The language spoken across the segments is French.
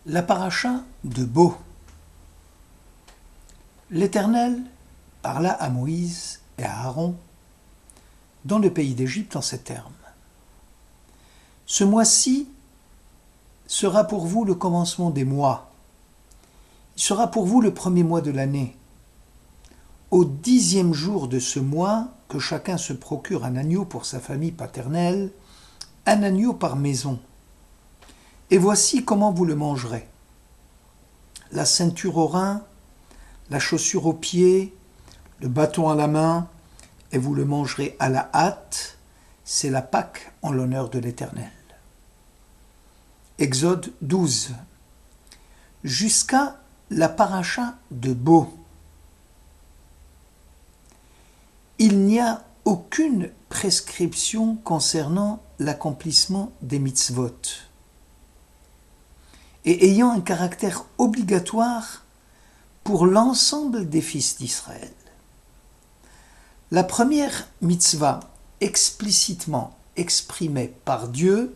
La paracha de Bo. L'Éternel parla à Moïse et à Aaron dans le pays d'Égypte en ces termes. Ce mois-ci sera pour vous le commencement des mois. Il sera pour vous le premier mois de l'année. Au 10e jour de ce mois, que chacun se procure un agneau pour sa famille paternelle, un agneau par maison. Et voici comment vous le mangerez. La ceinture au rein, la chaussure aux pieds, le bâton à la main, et vous le mangerez à la hâte. C'est la Pâque en l'honneur de l'Éternel. Exode 12. Jusqu'à la paracha de Bo. Il n'y a aucune prescription concernant l'accomplissement des mitzvot et ayant un caractère obligatoire pour l'ensemble des fils d'Israël. La première mitzvah explicitement exprimée par Dieu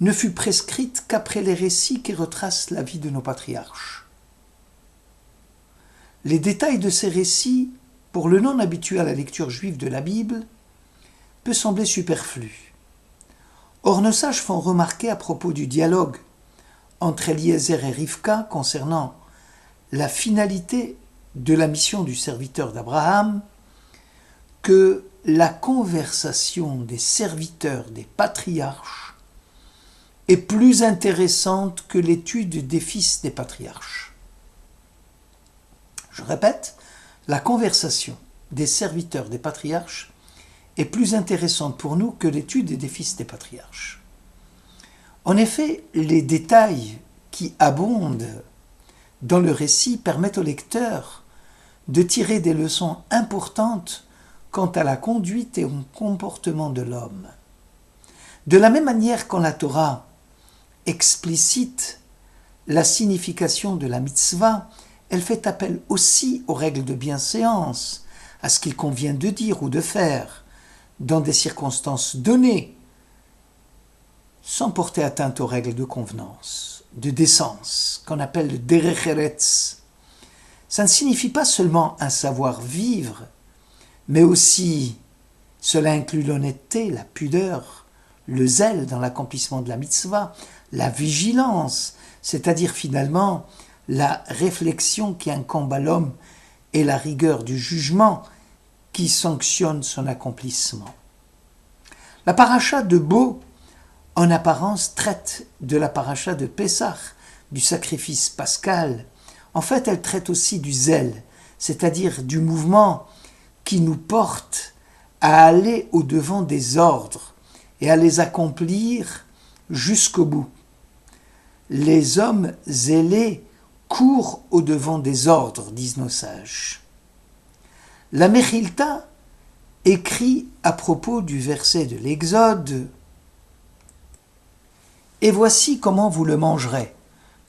ne fut prescrite qu'après les récits qui retracent la vie de nos patriarches. Les détails de ces récits, pour le non-habitué à la lecture juive de la Bible, peut sembler superflu. Or, nos sages font remarquer à propos du dialogue entre Eliezer et Rivka concernant la finalité de la mission du serviteur d'Abraham, que la conversation des serviteurs des patriarches est plus intéressante que l'étude des fils des patriarches. Je répète, la conversation des serviteurs des patriarches est plus intéressante pour nous que l'étude des fils des patriarches. En effet, les détails qui abondent dans le récit permettent au lecteur de tirer des leçons importantes quant à la conduite et au comportement de l'homme. De la même manière quand la Torah explicite la signification de la mitzvah, elle fait appel aussi aux règles de bienséance, à ce qu'il convient de dire ou de faire dans des circonstances données, sans porter atteinte aux règles de convenance, de décence, qu'on appelle le derech eretz. Ça ne signifie pas seulement un savoir-vivre, mais aussi, cela inclut l'honnêteté, la pudeur, le zèle dans l'accomplissement de la mitzvah, la vigilance, c'est-à-dire finalement la réflexion qui incombe à l'homme et la rigueur du jugement qui sanctionne son accomplissement. La paracha de Bo, en apparence, traite de la paracha de Pessah, du sacrifice pascal. En fait, elle traite aussi du zèle, c'est-à-dire du mouvement qui nous porte à aller au-devant des ordres et à les accomplir jusqu'au bout. Les hommes zélés courent au-devant des ordres, disent nos sages. La Mechilta écrit à propos du verset de l'Exode « Et voici comment vous le mangerez,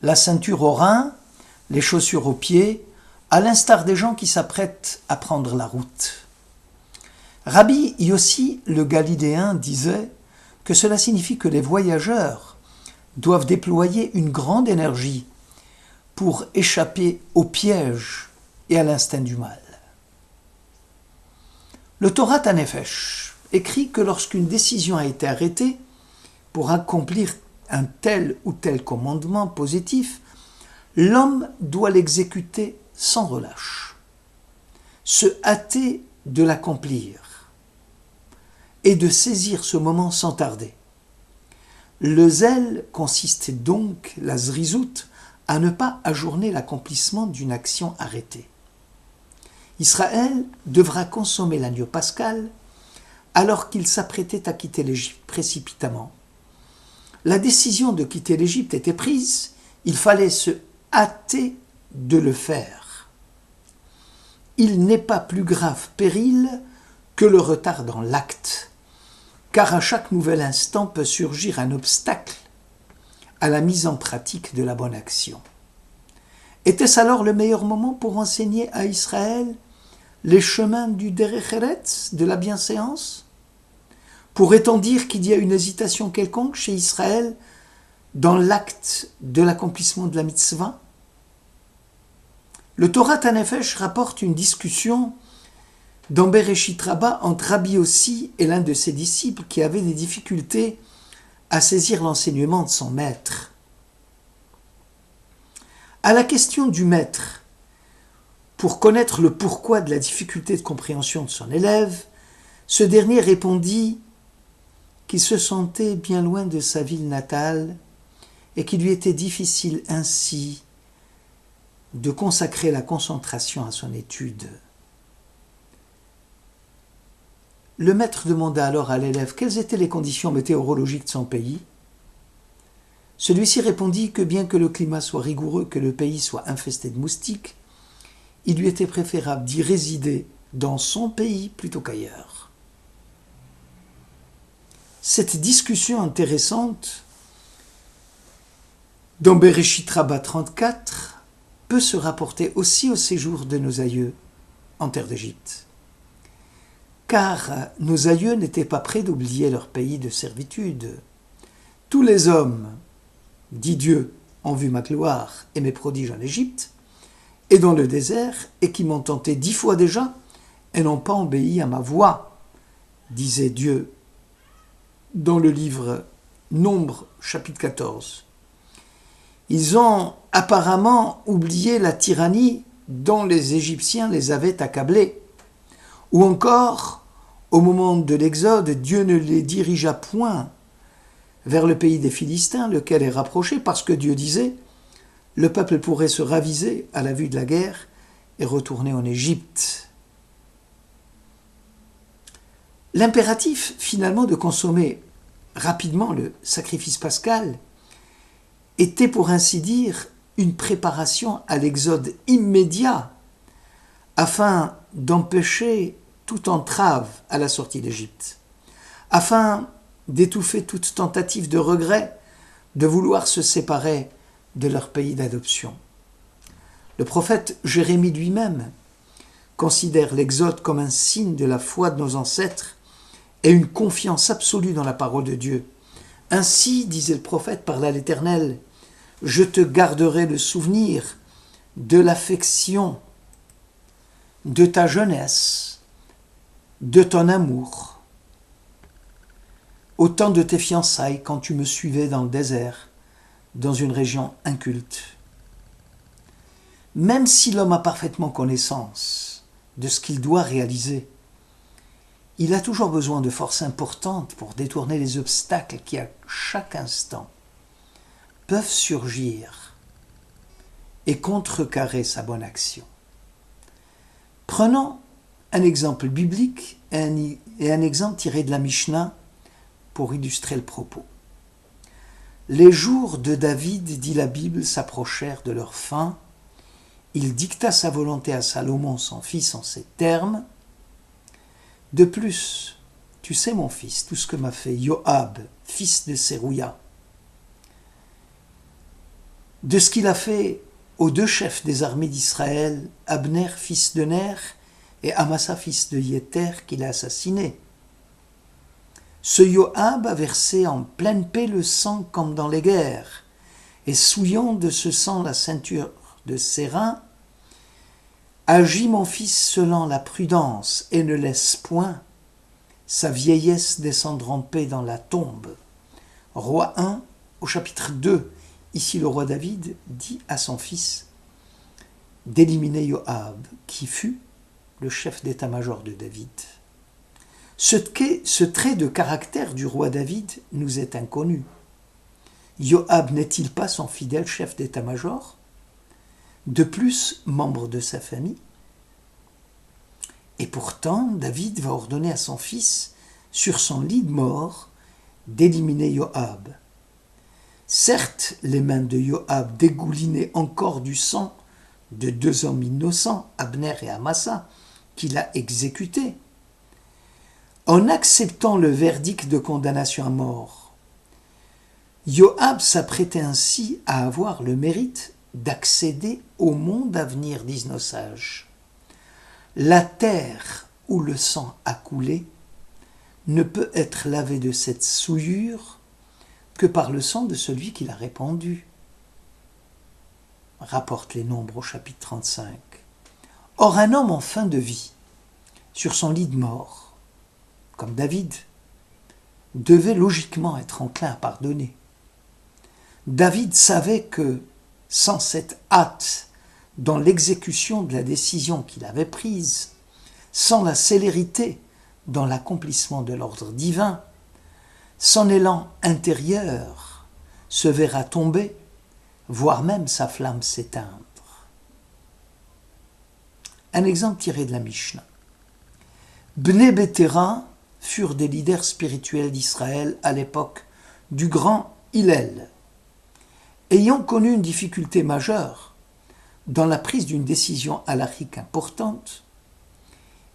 la ceinture au rein, les chaussures aux pieds, à l'instar des gens qui s'apprêtent à prendre la route. » Rabbi Yossi le Galilléen disait que cela signifie que les voyageurs doivent déployer une grande énergie pour échapper au piège et à l'instinct du mal. Le Torah Tanefesh écrit que lorsqu'une décision a été arrêtée pour accomplir un tel ou tel commandement positif, l'homme doit l'exécuter sans relâche, se hâter de l'accomplir et de saisir ce moment sans tarder. Le zèle consiste donc, la zrizout, à ne pas ajourner l'accomplissement d'une action arrêtée. Israël devra consommer l'agneau pascal alors qu'il s'apprêtait à quitter l'Égypte précipitamment. La décision de quitter l'Égypte était prise, il fallait se hâter de le faire. Il n'est pas plus grave péril que le retard dans l'acte, car à chaque nouvel instant peut surgir un obstacle à la mise en pratique de la bonne action. Était-ce alors le meilleur moment pour enseigner à Israël les chemins du derech eretz, de la bienséance ? Pourrait-on dire qu'il y a une hésitation quelconque chez Israël dans l'acte de l'accomplissement de la mitzvah. Le Torah Tanefesh rapporte une discussion dans Bereshit Rabbah entre Rabbi Yossi et l'un de ses disciples qui avait des difficultés à saisir l'enseignement de son maître. À la question du maître, pour connaître le pourquoi de la difficulté de compréhension de son élève, ce dernier répondit qu'il se sentait bien loin de sa ville natale et qu'il lui était difficile ainsi de consacrer la concentration à son étude. Le maître demanda alors à l'élève quelles étaient les conditions météorologiques de son pays. Celui-ci répondit que bien que le climat soit rigoureux, que le pays soit infesté de moustiques, il lui était préférable d'y résider dans son pays plutôt qu'ailleurs. Cette discussion intéressante dans Bereshit Rabbah 34 peut se rapporter aussi au séjour de nos aïeux en terre d'Égypte. Car nos aïeux n'étaient pas prêts d'oublier leur pays de servitude. Tous les hommes, dit Dieu, ont vu ma gloire et mes prodiges en Égypte et dans le désert, et qui m'ont tenté 10 fois déjà, et n'ont pas obéi à ma voix, disait Dieu dans le livre Nombre, chapitre 14. Ils ont apparemment oublié la tyrannie dont les Égyptiens les avaient accablés. Ou encore, au moment de l'Exode, Dieu ne les dirigea point vers le pays des Philistins, lequel est rapproché, parce que Dieu disait « Le peuple pourrait se raviser à la vue de la guerre et retourner en Égypte. » L'impératif, finalement, de consommer rapidement le sacrifice pascal était, pour ainsi dire, une préparation à l'exode immédiat afin d'empêcher toute entrave à la sortie d'Égypte, afin d'étouffer toute tentative de regret de vouloir se séparer de leur pays d'adoption. Le prophète Jérémie lui-même considère l'exode comme un signe de la foi de nos ancêtres et une confiance absolue dans la parole de Dieu. Ainsi, disait le prophète, parla l'Éternel, je te garderai le souvenir de l'affection de ta jeunesse, de ton amour, au temps de tes fiançailles quand tu me suivais dans le désert, dans une région inculte. Même si l'homme a parfaitement connaissance de ce qu'il doit réaliser, il a toujours besoin de forces importantes pour détourner les obstacles qui, à chaque instant, peuvent surgir et contrecarrer sa bonne action. Prenons un exemple biblique et un exemple tiré de la Mishnah pour illustrer le propos. Les jours de David, dit la Bible, s'approchèrent de leur fin. Il dicta sa volonté à Salomon, son fils, en ces termes. De plus, tu sais, mon fils, tout ce que m'a fait Joab, fils de Sérouia, de ce qu'il a fait aux 2 chefs des armées d'Israël, Abner, fils de Ner, et Amasa, fils de Yéter, qu'il a assassiné. Ce Joab a versé en pleine paix le sang comme dans les guerres, et souillant de ce sang la ceinture de ses reins, agis mon fils selon la prudence, et ne laisse point sa vieillesse descendre en paix dans la tombe. Roi 1, au chapitre 2, ici le roi David dit à son fils d'éliminer Joab, qui fut le chef d'état-major de David. Ce trait de caractère du roi David nous est inconnu. Joab n'est-il pas son fidèle chef d'état-major ? De plus, membre de sa famille. Et pourtant, David va ordonner à son fils, sur son lit de mort, d'éliminer Joab. Certes, les mains de Joab dégoulinaient encore du sang de 2 hommes innocents, Abner et Amasa, qu'il a exécutés. En acceptant le verdict de condamnation à mort, Joab s'apprêtait ainsi à avoir le mérite d'accéder au monde à venir, disent nos sages. La terre où le sang a coulé ne peut être lavée de cette souillure que par le sang de celui qui l'a répandu. Rapporte les Nombres au chapitre 35. Or un homme en fin de vie, sur son lit de mort, comme David, devait logiquement être enclin à pardonner. David savait que, sans cette hâte dans l'exécution de la décision qu'il avait prise, sans la célérité dans l'accomplissement de l'ordre divin, son élan intérieur se verra tomber, voire même sa flamme s'éteindre. Un exemple tiré de la Mishnah. Bnei Béthéra furent des leaders spirituels d'Israël à l'époque du grand Hillel. Ayant connu une difficulté majeure dans la prise d'une décision halachique importante,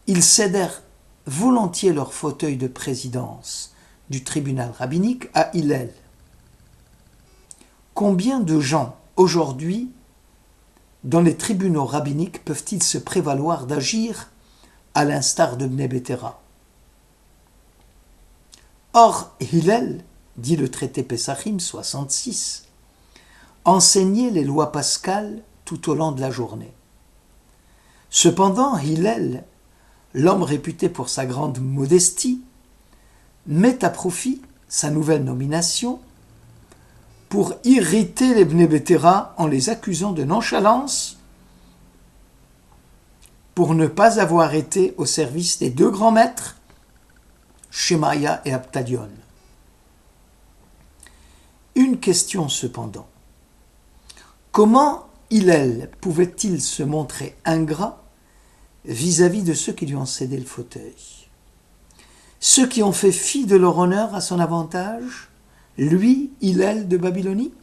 ils cédèrent volontiers leur fauteuil de présidence du tribunal rabbinique à Hillel. Combien de gens aujourd'hui dans les tribunaux rabbiniques peuvent-ils se prévaloir d'agir à l'instar de Bnei Béthéra? Or, Hillel, dit le traité Pesachim 66, enseignait les lois pascales tout au long de la journée. Cependant, Hillel, l'homme réputé pour sa grande modestie, met à profit sa nouvelle nomination pour irriter les Bnei Béthéra en les accusant de nonchalance pour ne pas avoir été au service des deux grands maîtres, Shemaïa et Abtalion. Une question cependant. Comment Hillel pouvait-il se montrer ingrat vis-à-vis de ceux qui lui ont cédé le fauteuil? Ceux qui ont fait fi de leur honneur à son avantage, lui, Hillel de Babylonie?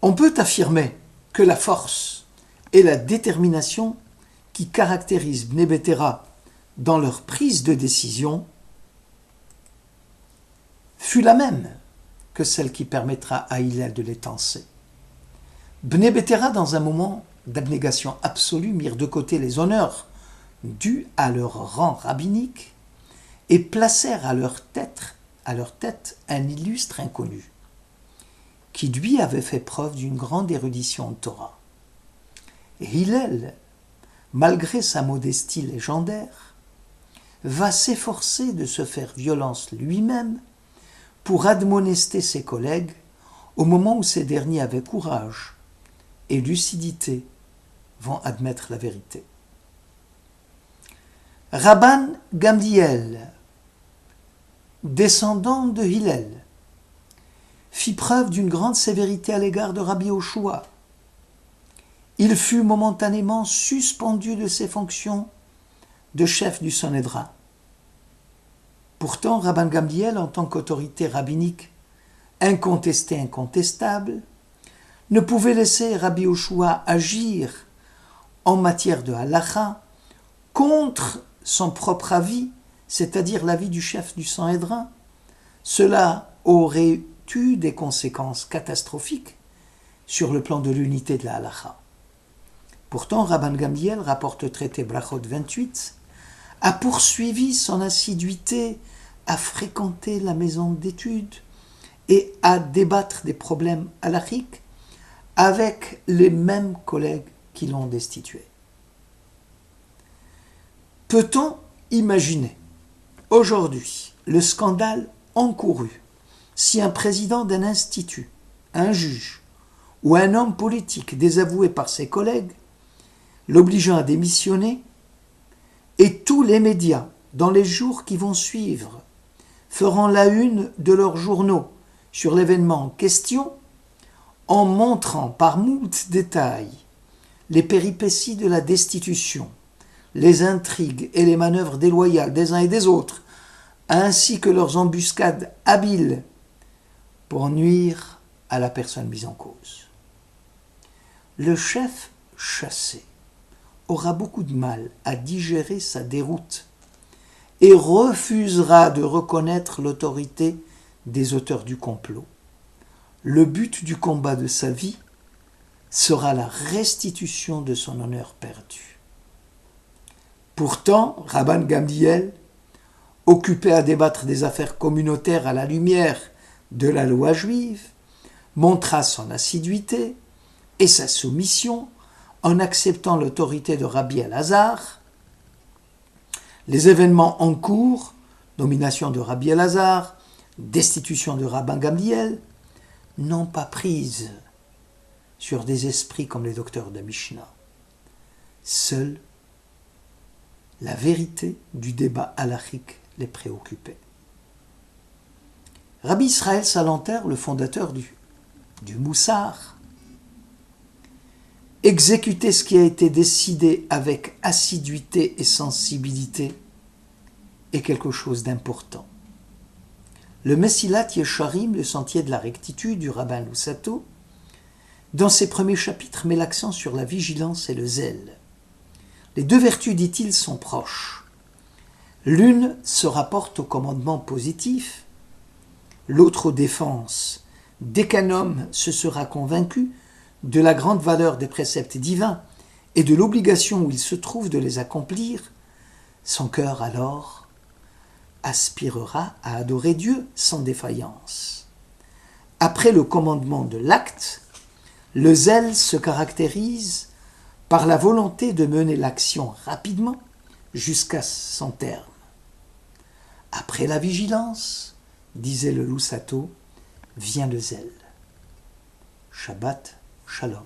On peut affirmer que la force et la détermination qui caractérisent Bnei Béthéra dans leur prise de décision fut la même que celle qui permettra à Hillel de les tancer. Bnei Béthéra, dans un moment d'abnégation absolue, mirent de côté les honneurs dus à leur rang rabbinique et placèrent à leur tête un illustre inconnu, qui lui avait fait preuve d'une grande érudition en Torah. Et Hillel, malgré sa modestie légendaire, va s'efforcer de se faire violence lui-même pour admonester ses collègues au moment où ces derniers avec courage et lucidité vont admettre la vérité. Rabban Gamliel, descendant de Hillel, fit preuve d'une grande sévérité à l'égard de Rabbi Yoshua. Il fut momentanément suspendu de ses fonctions de chef du Sanhédrin. Pourtant, Rabban Gamliel, en tant qu'autorité rabbinique incontestée, incontestable, ne pouvait laisser Rabbi Yoshua agir en matière de halacha contre son propre avis, c'est-à-dire l'avis du chef du Sanhédrin. Cela aurait eu des conséquences catastrophiques sur le plan de l'unité de la halacha. Pourtant, Rabban Gamliel, rapporte le traité Brachot 28, a poursuivi son assiduité à fréquenter la maison d'études et à débattre des problèmes halachiques avec les mêmes collègues qui l'ont destitué. Peut-on imaginer aujourd'hui le scandale encouru si un président d'un institut, un juge ou un homme politique désavoué par ses collègues, l'obligeant à démissionner, et tous les médias, dans les jours qui vont suivre, feront la une de leurs journaux sur l'événement en question, en montrant par moult détails les péripéties de la destitution, les intrigues et les manœuvres déloyales des uns et des autres, ainsi que leurs embuscades habiles pour nuire à la personne mise en cause. Le chef chassé aura beaucoup de mal à digérer sa déroute et refusera de reconnaître l'autorité des auteurs du complot. Le but du combat de sa vie sera la restitution de son honneur perdu. Pourtant, Rabban Gamliel occupé à débattre des affaires communautaires à la lumière de la loi juive, montra son assiduité et sa soumission en acceptant l'autorité de Rabbi Elazar. Les événements en cours, nomination de Rabbi Elazar, destitution de Rabbin Gamliel, n'ont pas prise sur des esprits comme les docteurs de Mishnah. Seule la vérité du débat halachique les préoccupait. Rabbi Israël Salanter, le fondateur du Moussar, exécuter ce qui a été décidé avec assiduité et sensibilité est quelque chose d'important. Le Messilat Yesharim, le sentier de la rectitude du rabbin Lusato, dans ses premiers chapitres, met l'accent sur la vigilance et le zèle. Les deux vertus, dit-il, sont proches. L'une se rapporte au commandement positif, l'autre aux défenses. Dès qu'un homme se sera convaincu de la grande valeur des préceptes divins et de l'obligation où il se trouve de les accomplir, son cœur alors aspirera à adorer Dieu sans défaillance. Après le commandement de l'acte, le zèle se caractérise par la volonté de mener l'action rapidement jusqu'à son terme. Après la vigilance, disait le Lusato, vient le zèle. Shabbat Shalom.